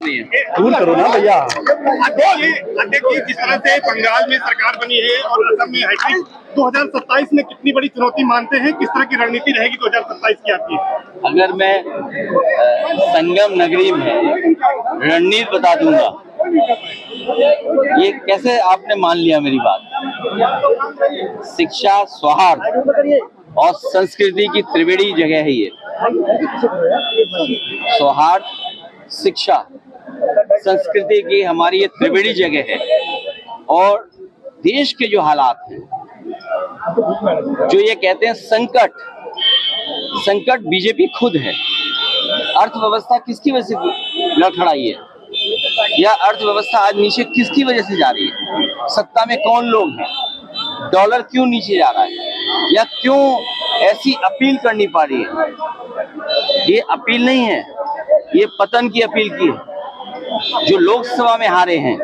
रही है। दूर करो ना भैया। अध्यक्ष जी, जिस तरह से बंगाल में सरकार बनी है और असम में हैट्रिक, 2027 में कितनी बड़ी चुनौती मानते हैं? किस तरह की रणनीति रहेगी 2027 की आपकी? अगर मैं संगम नगरी में रणनीति बता दूंगा, ये कैसे आपने मान लिया मेरी बात? शिक्षा, सौहार्द और संस्कृति की त्रिवेणी जगह है ये। सौहार्द, शिक्षा, संस्कृति की हमारी ये त्रिवेणी जगह है। और देश के जो हालात हैं, जो ये कहते हैं संकट बीजेपी खुद है। अर्थव्यवस्था किसकी वजह से लड़खड़ाई है, या अर्थव्यवस्था आज नीचे किसकी वजह से जा रही है? सत्ता में कौन लोग हैं? डॉलर क्यों नीचे जा रहा है, या क्यों ऐसी अपील करनी पड़ रही है? ये अपील नहीं है, ये पतन की अपील की है। जो लोकसभा में हारे हैं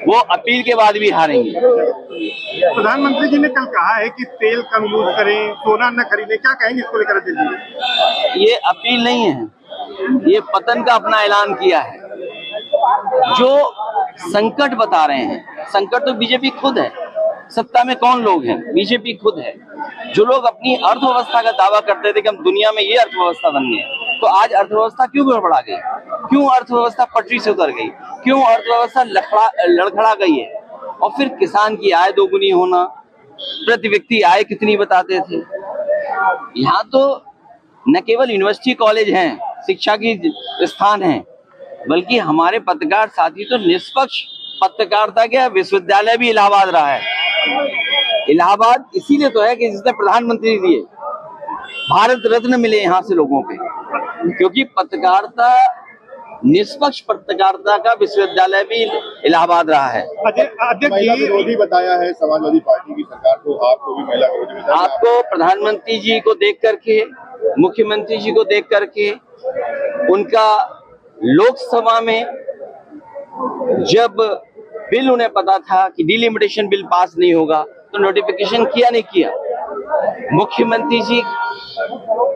वो अपील के बाद भी हारेंगे। प्रधानमंत्री जी ने कल कहा है कि तेल कम यूज करें, सोना न खरीदें, क्या कहेंगे इसको लेकर दिल्ली? ये अपील नहीं है, ये पतन का अपना ऐलान किया है। जो संकट बता रहे हैं, संकट तो बीजेपी खुद है। सत्ता में कौन लोग हैं? बीजेपी खुद है। जो लोग अपनी अर्थव्यवस्था का दावा करते थे कि हम दुनिया में ये अर्थव्यवस्था बन गए, तो आज अर्थव्यवस्था क्यों गड़बड़ा गई? क्यों अर्थव्यवस्था पटरी से उतर गई? क्यों अर्थव्यवस्था लड़खड़ा गई है? और फिर किसान की आय दोगुनी होना, प्रति व्यक्ति आय कितनी बताते थे। यहाँ तो न केवल यूनिवर्सिटी कॉलेज हैं, शिक्षा की स्थान है, बल्कि हमारे पत्रकार साथी तो निष्पक्ष पत्रकारिता के विश्वविद्यालय भी इलाहाबाद रहा है। इलाहाबाद इसीलिए तो है कि जिसने प्रधानमंत्री दिए, भारत रत्न मिले यहाँ से लोगों पे, क्योंकि पत्रकारिता, निष्पक्ष पत्रकारिता का विश्वविद्यालय भी इलाहाबाद रहा है। अध्यक्ष जी, विरोधी बताया है समाजवादी पार्टी की सरकार को, आपको भी महिला विरोधी बताया। आपको प्रधानमंत्री जी को देख करके, मुख्यमंत्री जी को देख करके, उनका लोकसभा में जब बिल उन्हें पता था कि डिलिमिटेशन बिल पास नहीं होगा, तो नोटिफिकेशन किया नहीं किया। मुख्यमंत्री जी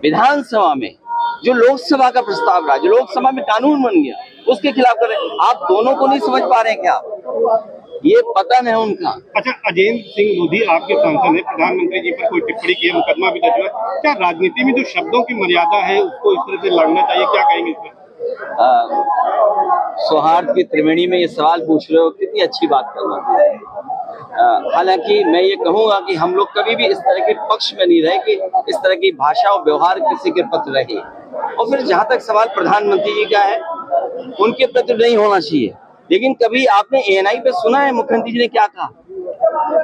विधानसभा में जो लोकसभा का प्रस्ताव रहा, जो लोकसभा में कानून बन गया, उसके खिलाफ कर रहे। आप दोनों को नहीं समझ पा रहे हैं क्या? ये पतन है उनका। अच्छा, अजय सिंह लोधी आपके सांसद है, प्रधानमंत्री जी पर कोई टिप्पणी की है, मुकदमा भी दर्ज हुआ। क्या राजनीति में जो शब्दों की मर्यादा है उसको इस तरह से लगना चाहिए? क्या कहेंगे इस पर? सौहार्द की त्रिवेणी में ये सवाल पूछ रहे हो, कितनी अच्छी बात कर रहे हो। हालांकि मैं ये कहूंगा कि हम लोग कभी भी इस तरह के पक्ष में नहीं रहे कि इस तरह की भाषा और व्यवहार किसी के प्रति रहे। और फिर जहां तक सवाल प्रधानमंत्री जी का है, उनके प्रति नहीं होना चाहिए। लेकिन कभी आपने एएनआई पे सुना है मुख्यमंत्री जी ने क्या कहा?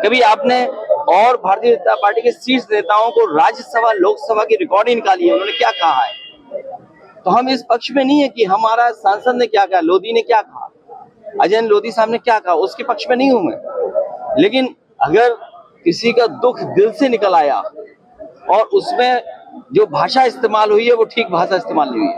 कभी आपने और भारतीय जनता पार्टी के शीर्ष नेताओं को राज्यसभा लोकसभा की रिकॉर्डिंग निकाली है, उन्होंने क्या कहा है? तो हम इस पक्ष में नहीं है कि हमारा सांसद ने क्या कहा, लोधी ने क्या कहा, अजय लोधी साहब ने क्या कहा, उसके पक्ष में नहीं हूं मैं। लेकिन अगर किसी का दुख दिल से निकल आया और उसमें जो भाषा इस्तेमाल हुई है वो ठीक भाषा इस्तेमाल नहीं हुई है।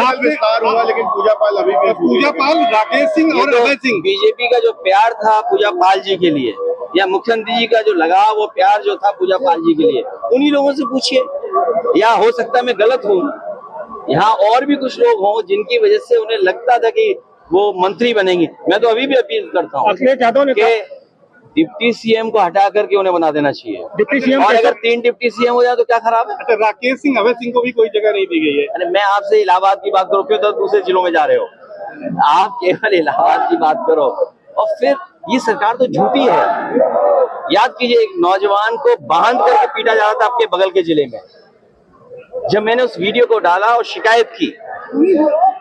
आप विस्तार हुआ, लेकिन पूजा पाल अभी भी पूजा पाल, राकेश सिंह और अभय सिंह। बीजेपी का जो प्यार था पूजा पाल जी के लिए, या मुख्यमंत्री जी का जो लगाव, वो प्यार जो था पूजा पाल जी के लिए, उन्हीं लोगों से पूछिए। या हो सकता है मैं गलत हूँ, यहाँ और भी कुछ लोग हों जिनकी वजह से उन्हें लगता था कि वो मंत्री बनेंगे। मैं तो अभी भी अपील करता हूँ कि डिप्टी सीएम को हटा करके उन्हें बना देना चाहिए। डिप्टी सीएम, और अगर 3 डिप्टी सीएम हो जाए तो क्या खराब है? अच्छा, राकेश सिंह, अभय सिंह को भी कोई जगह नहीं दी गई है। अरे मैं आपसे इलाहाबाद की बात करो, क्यों तो दूसरे जिलों में जा रहे हो? आप केवल इलाहाबाद की बात करो। और फिर ये सरकार तो झूठी है। याद कीजिए, एक नौजवान को बांध करके पीटा जा रहा था आपके बगल के जिले में। जब मैंने उस वीडियो को डाला और शिकायत की,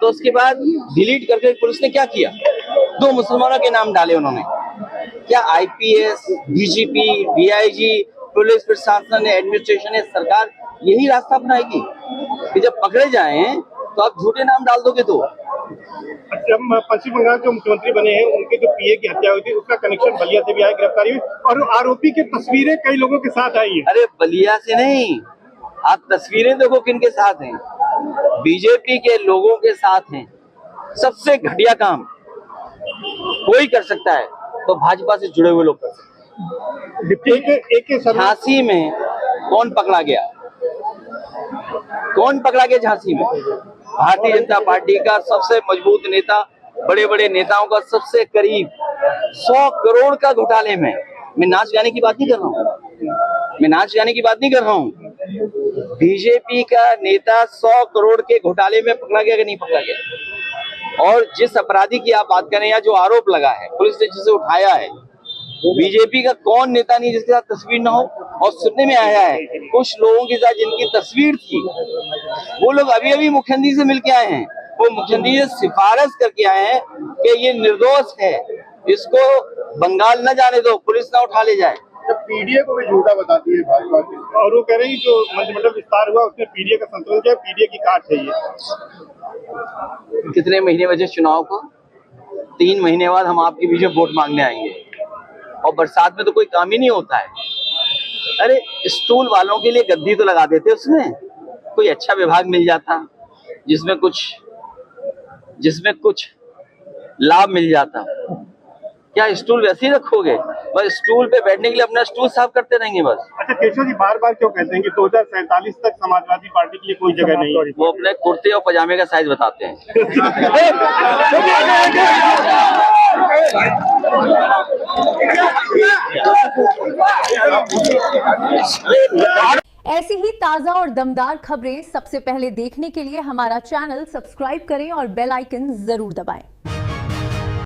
तो उसके बाद डिलीट करके पुलिस ने क्या किया? 2 मुसलमानों के नाम डाले उन्होंने। क्या आईपीएस, डीजीपी, डीआईजी, पुलिस प्रशासन, एडमिनिस्ट्रेशन, सरकार यही रास्ता अपनाएगी कि जब पकड़े जाएं तो आप झूठे नाम डाल दोगे? तो जब पश्चिम बंगाल के मुख्यमंत्री बने हैं, उनके जो पीए की हत्या हुई थी, उसका कनेक्शन बलिया से भी आया, गिरफ्तारी हुई, और आरोपी की तस्वीरें कई लोगों के साथ आई है। अरे बलिया से नहीं, आप तस्वीरें देखो किनके साथ हैं। बीजेपी के लोगों के साथ हैं। सबसे घटिया काम कोई कर सकता है तो भाजपा से जुड़े हुए लोग कर सकते हैं। झांसी में कौन पकड़ा गया? कौन पकड़ा गया झांसी में? भारतीय जनता पार्टी का सबसे मजबूत नेता, बड़े बड़े नेताओं का सबसे करीब, 100 करोड़ का घोटाले में, मैं नाच गाने की बात नहीं कर रहा हूँ, मैं नाच गाने की बात नहीं कर रहा हूँ। बीजेपी का नेता 100 करोड़ के घोटाले में पकड़ा गया कि नहीं पकड़ा गया? और जिस अपराधी की आप बात करें या जो आरोप लगा है, पुलिस ने जिसे उठाया है, बीजेपी का कौन नेता नहीं जिसके साथ तस्वीर ना हो? और सुनने में आया है कुछ लोगों के साथ जिनकी तस्वीर थी, वो लोग अभी अभी मुख्यमंत्री से मिलके आए हैं, वो मुख्यमंत्री से सिफारिश करके आए हैं कि ये निर्दोष है, इसको बंगाल न जाने दो, पुलिस ना उठा ले जाए। जब पीडीए को भी झूठा बताती है भाजपा की, और वो कह रहे हैं कि जो मंत्रिमंडल विस्तार हुआ उसमें पीडीए का संतुलन जो है, पीडीए की काट है ये। कितने महीने बचे चुनाव को? 3 महीने बाद हम आपके बीच में वोट मांगने आएंगे, और बरसात में तो कोई काम ही नहीं होता है। अरे स्टूल वालों के लिए गद्दी तो लगा देते, उसमें कोई अच्छा विभाग मिल जाता जिसमें कुछ लाभ मिल जाता। क्या स्टूल वैसे ही रखोगे? बस स्टूल पे बैठने के लिए अपना स्टूल साफ करते रहेंगे बस। अच्छा केशव जी, बार बार क्यों कहते हैं कि 2047 तक समाजवादी पार्टी के लिए कोई जगह नहीं है? वो अपने कुर्ते और पजामे का साइज बताते हैं। ऐसी ही ताजा और दमदार खबरें सबसे पहले देखने के लिए हमारा चैनल सब्सक्राइब करें और बेल आइकन जरूर दबाएं।